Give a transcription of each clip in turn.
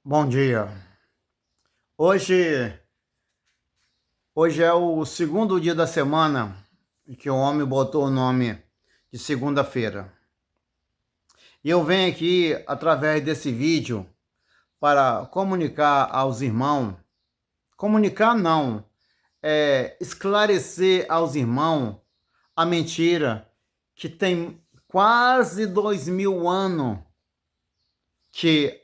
Bom dia. Hoje, hoje é o segundo dia da semana que o homem botou o nome de segunda-feira. E eu venho aqui, através desse vídeo, para comunicar aos irmãos, comunicar não, esclarecer aos irmãos a mentira que tem quase 2000 anos que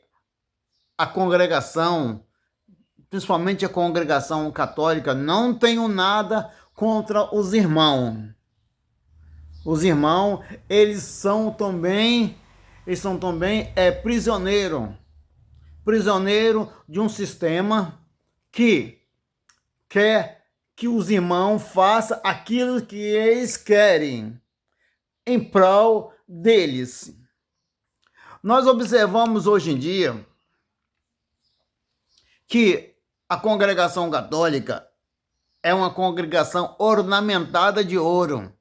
a congregação, principalmente a congregação católica, não tenho nada contra os irmãos. Os irmãos, eles são também prisioneiro de um sistema que quer que os irmãos façam aquilo que eles querem em prol deles. Nós observamos hoje em dia que a congregação católica é uma congregação ornamentada de ouro.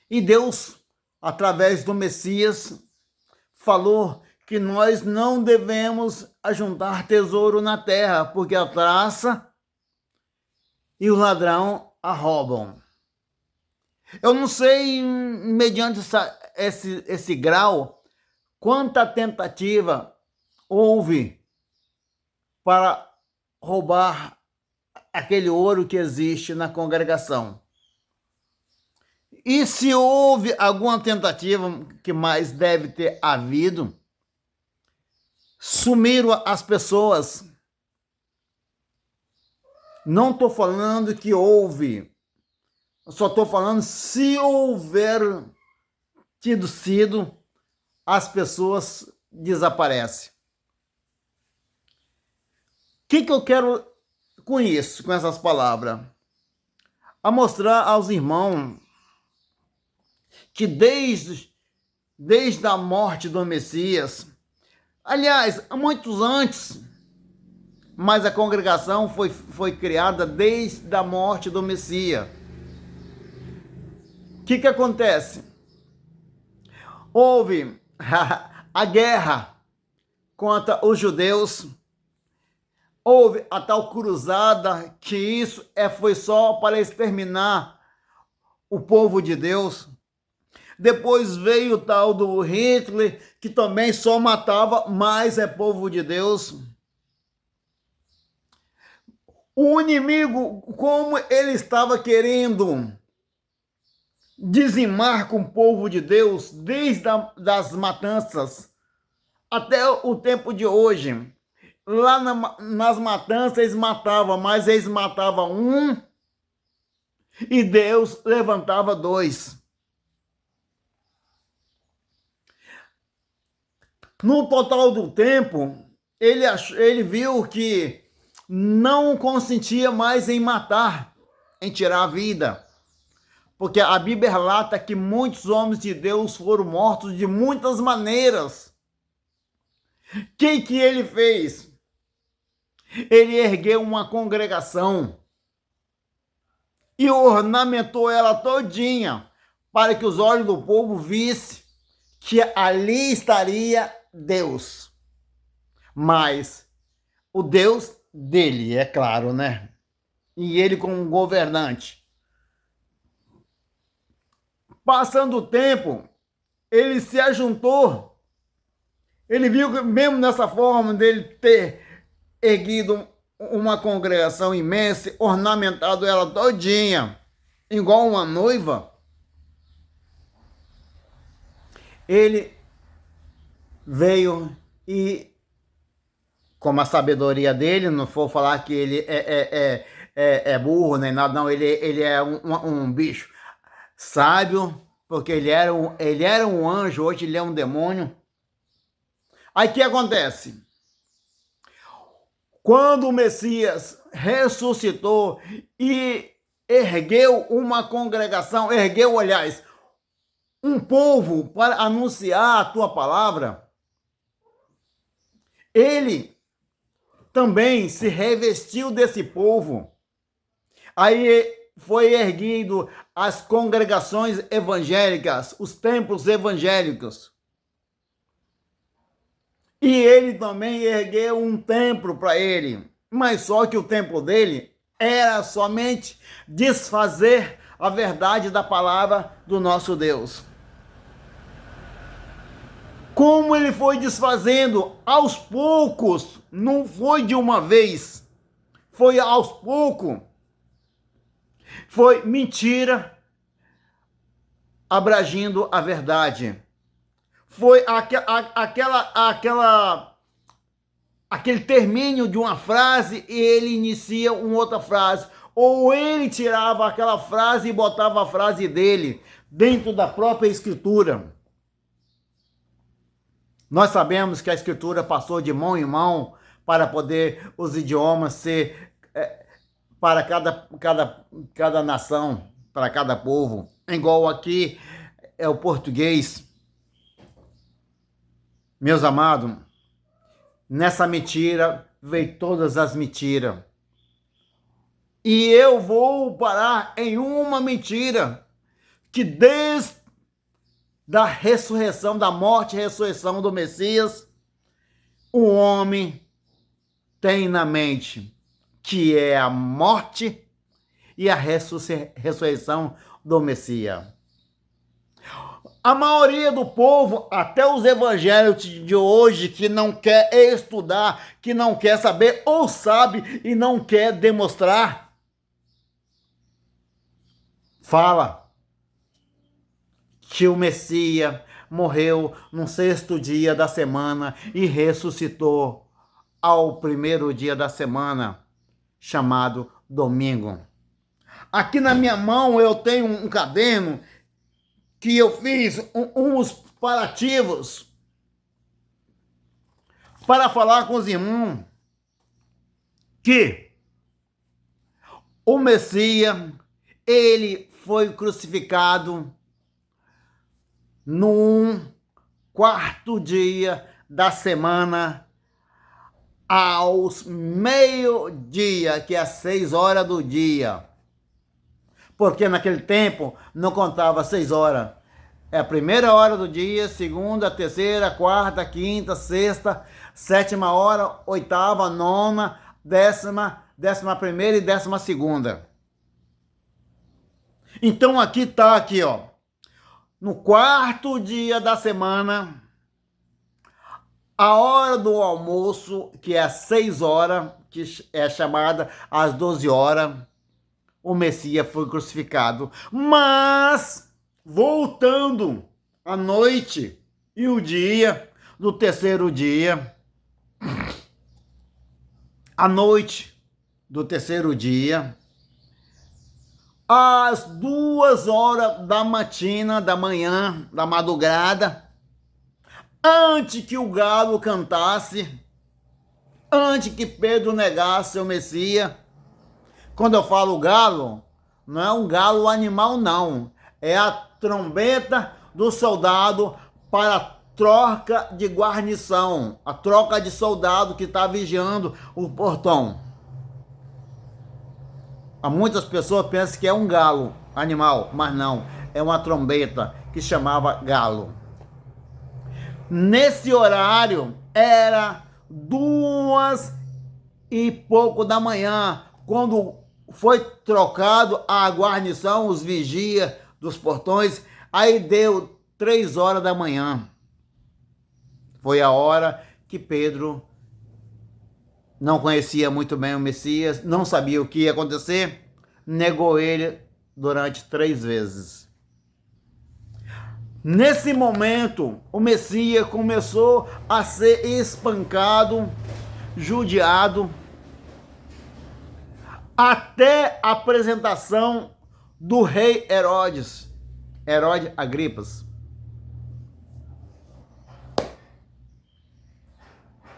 E Deus, através do Messias, falou que nós não devemos ajuntar tesouro na terra, porque a traça e o ladrão a roubam. Eu não sei, mediante esse grau, quanta tentativa houve para roubar aquele ouro que existe na congregação. E se houve alguma tentativa, que mais deve ter havido, sumiram as pessoas. Não estou falando que houve, só estou falando se houver sido, as pessoas desaparecem. O que eu quero com isso, com essas palavras? A mostrar aos irmãos que desde a morte do Messias, aliás, muitos antes, mas a congregação foi criada desde a morte do Messias. O que acontece? Houve a guerra contra os judeus, houve a tal cruzada, que isso foi só para exterminar o povo de Deus. Depois veio o tal do Hitler, que também só matava mais povo de Deus. O inimigo, como ele estava querendo dizimar com o povo de Deus, desde das matanças até o tempo de hoje. Lá nas matanças eles matavam, mas eles matavam um e Deus levantava dois. No total do tempo, ele viu que não consentia mais em matar, em tirar a vida. Porque a Bíblia relata que muitos homens de Deus foram mortos de muitas maneiras. O que ele fez? Ele ergueu uma congregação e ornamentou ela todinha, para que os olhos do povo vissem que ali estaria Deus. Mas o Deus dele, é claro, né? E ele como governante. Passando o tempo, ele se ajuntou. Ele viu que mesmo nessa forma dele ter erguido uma congregação imensa, ornamentado ela todinha, igual uma noiva, ele veio e, como a sabedoria dele, não for falar que ele é burro nem nada, não, ele é um bicho sábio, porque ele era um anjo, hoje ele é um demônio. Aí o que acontece? Quando o Messias ressuscitou e ergueu uma congregação, aliás, um povo para anunciar a tua palavra, ele também se revestiu desse povo. Aí foi erguido as congregações evangélicas, os templos evangélicos. E ele também ergueu um templo para ele. Mas só que o templo dele era somente desfazer a verdade da palavra do nosso Deus. Como ele foi desfazendo aos poucos, não foi de uma vez, foi aos poucos. Foi mentira abragindo a verdade. Foi aquele término de uma frase e ele inicia uma outra frase. Ou ele tirava aquela frase e botava a frase dele dentro da própria escritura. Nós sabemos que a escritura passou de mão em mão para poder os idiomas ser para cada nação, para cada povo. Igual aqui é o português. Meus amados, nessa mentira veio todas as mentiras. E eu vou parar em uma mentira que desde da ressurreição, da morte e ressurreição do Messias, o homem tem na mente que é a morte e a ressurreição do Messias. A maioria do povo, até os evangélicos de hoje, que não quer estudar, que não quer saber, ou sabe e não quer demonstrar, fala que o Messias morreu no 6º dia da semana e ressuscitou ao 1º dia da semana, chamado domingo. Aqui na minha mão eu tenho um caderno que eu fiz uns comparativos para falar com os irmãos que o Messias, ele foi crucificado no 4º dia da semana, aos meio-dia, que é às 6 horas do dia. Porque naquele tempo não contava 6 horas. É a 1ª hora do dia, 2ª, 3ª, 4ª, 5ª, 6ª, 7ª hora, 8ª, 9ª, 10ª, 11ª e 12ª. Então aqui tá aqui, ó. No 4º dia da semana, a hora do almoço, que é às 6 horas, que é chamada às 12 horas, o Messias foi crucificado. Mas, voltando à noite e o dia do 3º dia, à noite do 3º dia, às 2 horas da manhã, da madrugada, antes que o galo cantasse, antes que Pedro negasse o Messias. Quando eu falo galo, não é um galo animal, não. É a trombeta do soldado para a troca de guarnição, a troca de soldado que está vigiando o portão. Há muitas pessoas pensam que é um galo animal, mas não, é uma trombeta que chamava galo. Nesse horário era 2 e pouco da manhã, quando foi trocado a guarnição, os vigias dos portões, aí deu 3 horas da manhã. Foi a hora que Pedro não conhecia muito bem o Messias, não sabia o que ia acontecer, negou ele durante 3 vezes. Nesse momento, o Messias começou a ser espancado, judiado, até a apresentação do rei Herodes Agripas.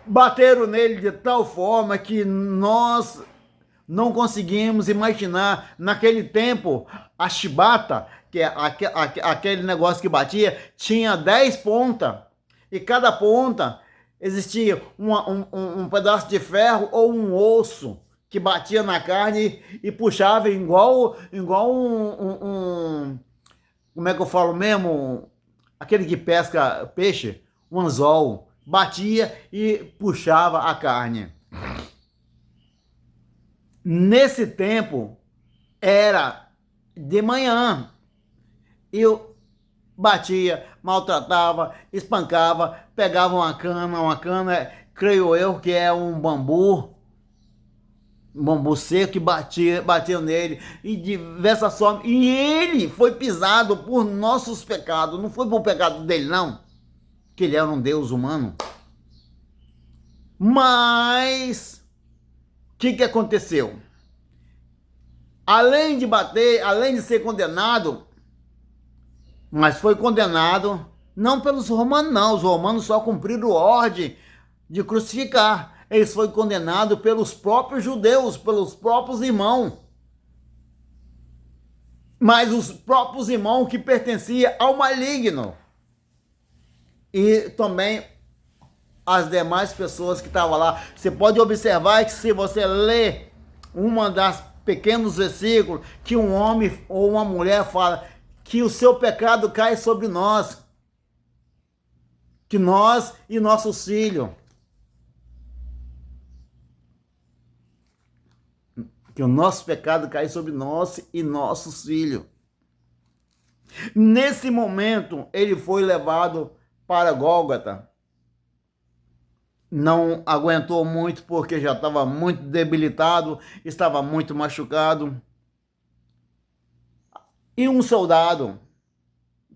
Bateram nele de tal forma que nós não conseguimos imaginar. Naquele tempo, a chibata, que é aquele negócio que batia, tinha 10 pontas. E cada ponta existia um pedaço de ferro ou um osso que batia na carne e puxava igual como é que eu falo mesmo? Aquele que pesca peixe, um anzol, batia e puxava a carne. Nesse tempo, era de manhã. Eu batia, maltratava, espancava, pegava uma cana, creio eu que é um bambu seco, e batia nele, e diversas formas. E ele foi pisado por nossos pecados, não foi por pecado dele, não, que ele era um Deus humano. Mas, o que aconteceu? Além de bater, além de ser condenado, mas foi condenado não pelos romanos, não. Os romanos só cumpriram ordem de crucificar. Eles foram condenados pelos próprios judeus, pelos próprios irmãos. Mas os próprios irmãos que pertenciam ao maligno. E também as demais pessoas que estavam lá. Você pode observar que se você ler uma das pequenos versículos, que um homem ou uma mulher fala que o seu pecado cai sobre nós, que nós e nossos filhos, que o nosso pecado cai sobre nós e nossos filhos. Nesse momento, ele foi levado para Gólgota. Não aguentou muito porque já estava muito debilitado, estava muito machucado. E um soldado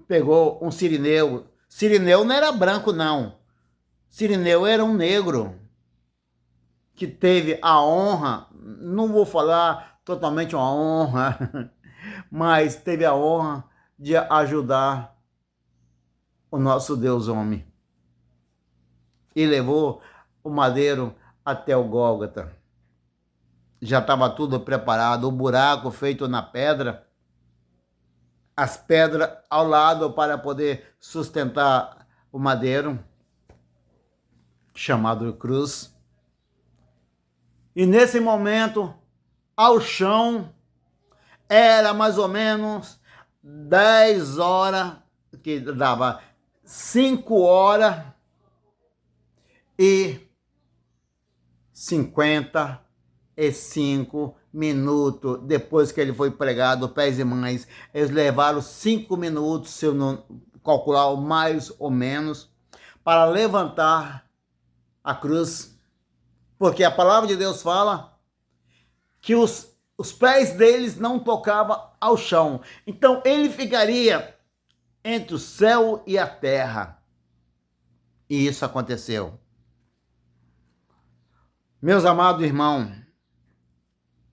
pegou um sirineu. Sirineu não era branco, não. Sirineu era um negro que teve a honra, não vou falar totalmente uma honra, mas teve a honra de ajudar o nosso Deus homem. E levou o madeiro até o Gólgota. Já estava tudo preparado, o buraco feito na pedra, as pedras ao lado para poder sustentar o madeiro, chamado cruz. E nesse momento, ao chão, era mais ou menos 10 horas, que dava 5 horas e 55 minutos depois que ele foi pregado, pés e mães. Eles levaram 5 minutos, se eu não calcular mais ou menos, para levantar a cruz. Porque a palavra de Deus fala que os pés deles não tocavam ao chão. Então ele ficaria entre o céu e a terra. E isso aconteceu. Meus amados irmãos,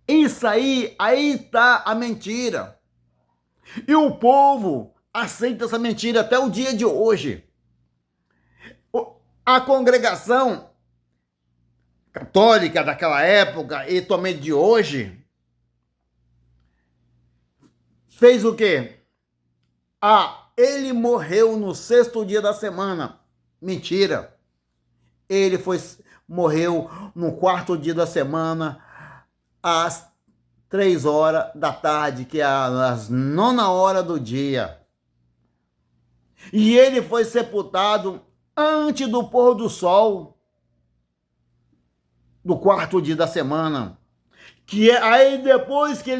isso aí está a mentira. E o povo aceita essa mentira até o dia de hoje. A congregação católica daquela época e também de hoje fez o quê? Ele morreu no 6º dia da semana. Mentira. Ele morreu no 4º dia da semana, às 3 horas da tarde, que é às 9ª hora do dia. E ele foi sepultado antes do pôr do sol do 4º dia da semana. Aí depois que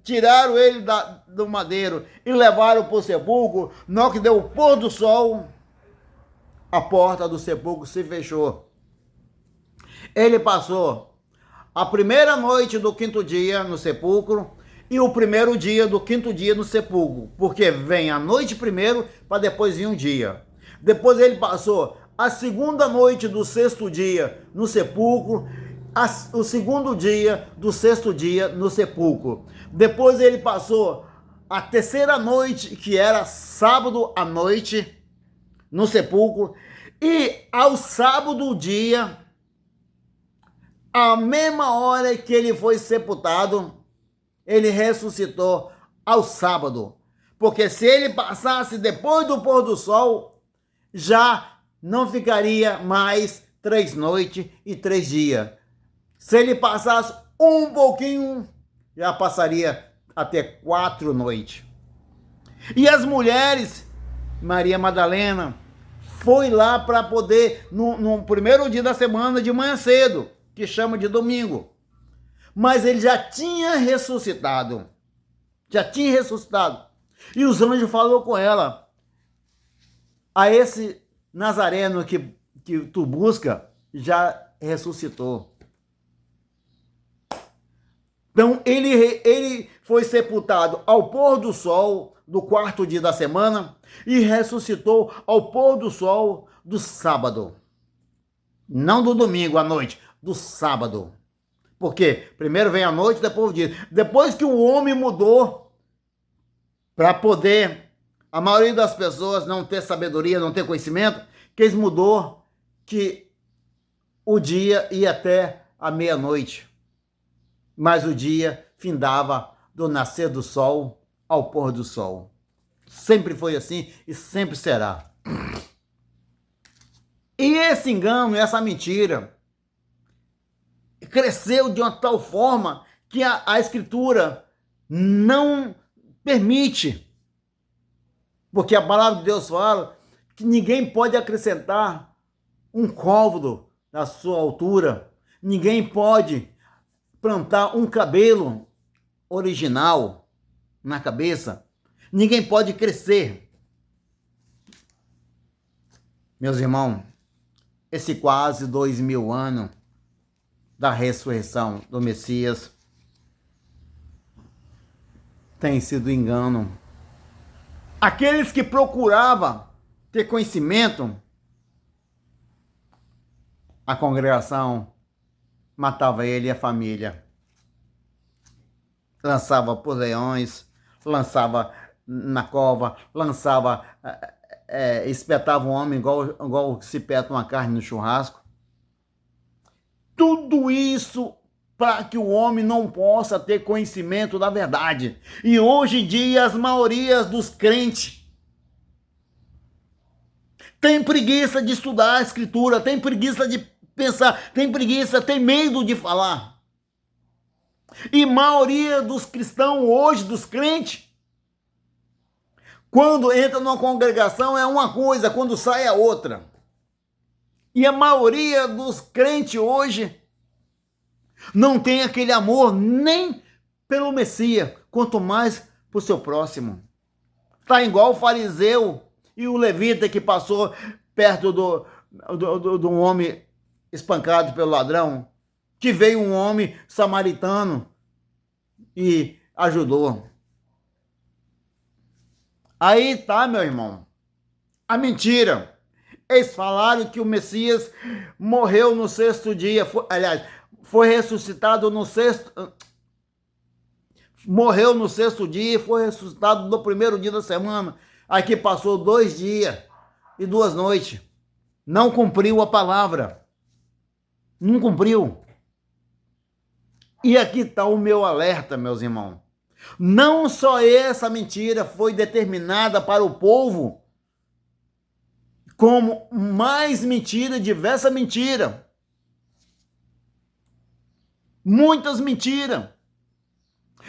tiraram ele do madeiro e levaram para o sepulcro, na que deu o pôr do sol, a porta do sepulcro se fechou. Ele passou a primeira noite do 5º dia no sepulcro e o primeiro dia do 5º dia no sepulcro, porque vem a noite primeiro para depois vir um dia. Depois ele passou a segunda noite do 6º dia no sepulcro, o segundo dia do 6º dia no sepulcro. Depois ele passou a terceira noite, que era sábado à noite, no sepulcro, e ao sábado dia, a mesma hora que ele foi sepultado, ele ressuscitou ao sábado. Porque se ele passasse depois do pôr do sol, já não ficaria mais 3 noites e 3 dias. Se ele passasse um pouquinho, já passaria até 4 noites. E as mulheres, Maria Madalena, foi lá para poder, no primeiro dia da semana, de manhã cedo, que chama de domingo. Mas ele já tinha ressuscitado. Já tinha ressuscitado. E os anjos falaram com ela: a esse Nazareno que tu busca, já ressuscitou. Então ele foi sepultado ao pôr do sol do quarto dia da semana e ressuscitou ao pôr do sol do sábado. Não do domingo à noite, do sábado. Porque primeiro vem a noite, depois o dia. Depois que o homem mudou para poder, a maioria das pessoas não ter sabedoria, não ter conhecimento, que eles mudou que o dia ia até a meia-noite. Mas o dia findava do nascer do sol ao pôr do sol. Sempre foi assim e sempre será. E esse engano, essa mentira, cresceu de uma tal forma que a Escritura não permite. Porque a palavra de Deus fala que ninguém pode acrescentar um côvado na sua altura. Ninguém pode plantar um cabelo original na cabeça. Ninguém pode crescer. Meus irmãos, esse quase 2000 anos da ressurreição do Messias tem sido engano. Aqueles que procuravam ter conhecimento, a congregação matava ele e a família. Lançava por leões, lançava na cova, lançava, espetava um homem igual se peta uma carne no churrasco. Tudo isso para que o homem não possa ter conhecimento da verdade. E hoje em dia, as maiorias dos crentes têm preguiça de estudar a Escritura, têm preguiça de pensar, têm preguiça, têm medo de falar. E a maioria dos cristãos hoje, dos crentes, quando entra numa congregação é uma coisa, quando sai é outra. E a maioria dos crentes hoje não tem aquele amor nem pelo Messias, quanto mais por seu próximo. Está igual o fariseu e o levita que passou perto de um homem espancado pelo ladrão, que veio um homem samaritano e ajudou. Aí tá, meu irmão, a mentira. Eles falaram que o Messias morreu no sexto dia, foi ressuscitado no sexto... Morreu no sexto dia e foi ressuscitado no primeiro dia da semana. Aqui passou 2 dias e 2 noites. Não cumpriu a palavra. Não cumpriu. E aqui está o meu alerta, meus irmãos. Não só essa mentira foi determinada para o povo, como mais mentira, diversa mentira. Muitas mentiras.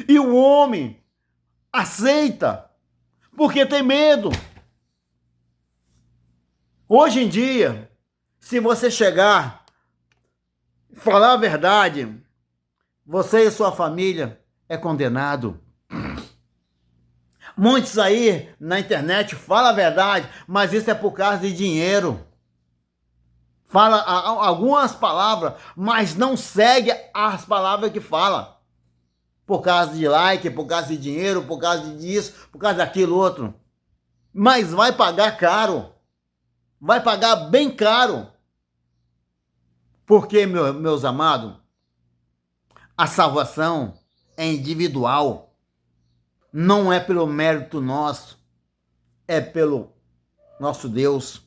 E o homem aceita, porque tem medo. Hoje em dia, se você chegar, falar a verdade, você e sua família é condenado. Muitos aí na internet falam a verdade, mas isso é por causa de dinheiro. Fala algumas palavras, mas não segue as palavras que fala. Por causa de like, por causa de dinheiro, por causa disso, por causa daquilo outro. Mas vai pagar caro. Vai pagar bem caro. Porque, meus amados, a salvação é individual. Não é pelo mérito nosso. É pelo nosso Deus.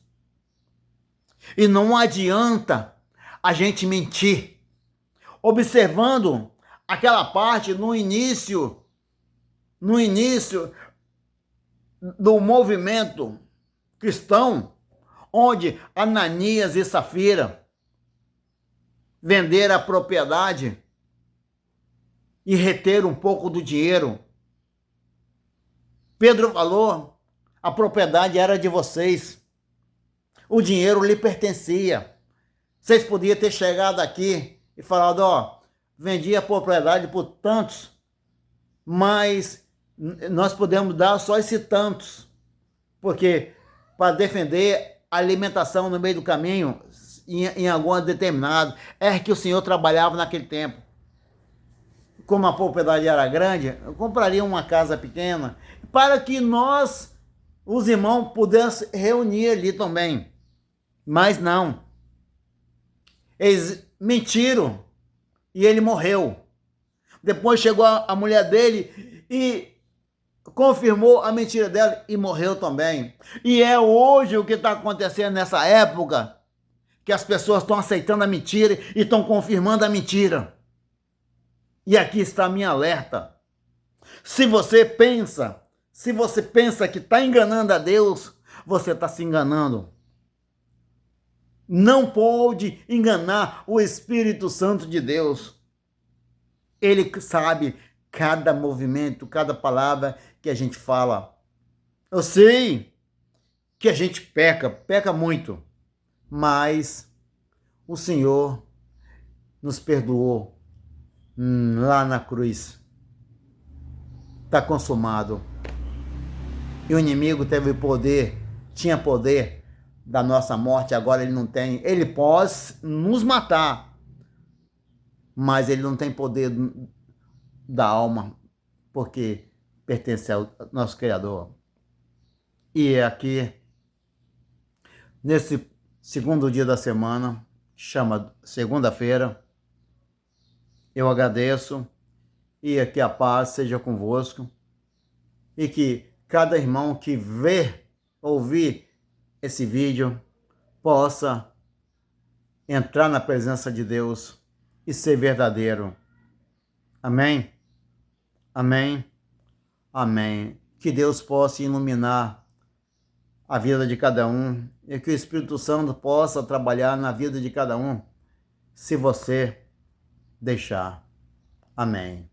E não adianta a gente mentir. Observando aquela parte no início do movimento cristão, onde Ananias e Safira venderam a propriedade e reteram um pouco do dinheiro. Pedro falou: a propriedade era de vocês. O dinheiro lhe pertencia. Vocês podiam ter chegado aqui e falado, ó, vendi a propriedade por tantos, mas nós podemos dar só esse tantos, porque para defender a alimentação no meio do caminho, em alguma determinada, é que o senhor trabalhava naquele tempo. Como a propriedade era grande, eu compraria uma casa pequena, para que nós, os irmãos, pudéssemos reunir ali também. Mas não. Eles mentiram e ele morreu. Depois chegou a mulher dele e confirmou a mentira dela e morreu também. E é hoje o que está acontecendo nessa época, que as pessoas estão aceitando a mentira e estão confirmando a mentira. E aqui está a minha alerta. Se você pensa que está enganando a Deus, você está se enganando. Não pode enganar o Espírito Santo de Deus. Ele sabe cada movimento, cada palavra que a gente fala. Eu sei que a gente peca muito, mas o Senhor nos perdoou lá na cruz. Está consumado. E o inimigo tinha poder da nossa morte, agora ele não tem. Ele pode nos matar, mas ele não tem poder da alma, porque pertence ao nosso Criador. E aqui, nesse segundo dia da semana, chama segunda-feira, eu agradeço e que a paz seja convosco e que cada irmão que ouvir esse vídeo possa entrar na presença de Deus e ser verdadeiro. Amém? Amém? Amém. Que Deus possa iluminar a vida de cada um e que o Espírito Santo possa trabalhar na vida de cada um, se você deixar. Amém.